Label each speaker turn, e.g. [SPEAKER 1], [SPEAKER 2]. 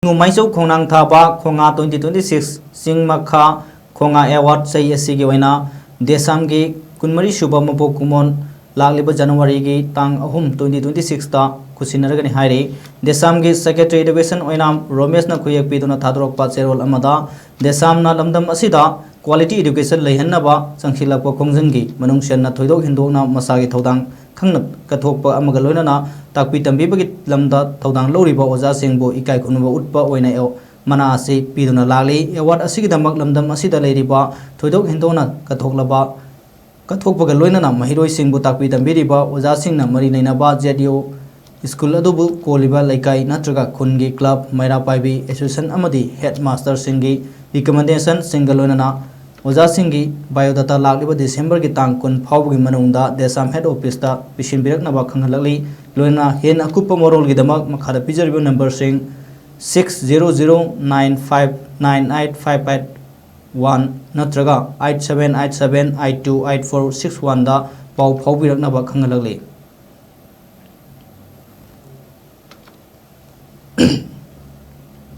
[SPEAKER 1] Maisau Khongnang Thaba Khonga 2026 Singmakha Khonga Award Sai Asigi Waina Desamgi Kunmari Shubha Mapok Kumon Lagliba January gi Tang Ahum 2026 ta Kusinaragani Hairi Desamgi Secretary Education Oinam Romesh na Kuyak Piduna Thadrok Patserol Amada Desamna Lamdam Asida Quality Education Lehanaba Sangshilapa Khongjangi Manungshan na Thoidok Hindona Masagi Thodang Khangnak Kathokpa Amagaloina Takpi Tambibagi Lamda Thodang Loriba Oza Singbo Ikai Kunuba Utpa Oina Mana Asi Piduna Lali Award Asidamak Lamdam Asida Ladiba Thoidok Hindona Kathoklaba Kathokpaga Loinana Mahiroi Singbu Takpi Tambiriba Oza Singna Marinainaba Jedio School Adubu Koliba Laikai Natraga Kungi Club Maira Paibi Association Amadi Headmaster Singi Recommendation Singalonana Oza Singi Biodata Lagliba December Gitang Kun Paugi Manunda Desam Head Office ta Pishin Birak Nabakang Lali Loina Hen Akupa Moral Gidamak Makada Pizarbu number sing 600959858 Natraga 8787828461 da Pau Paubirak Nabakang Lali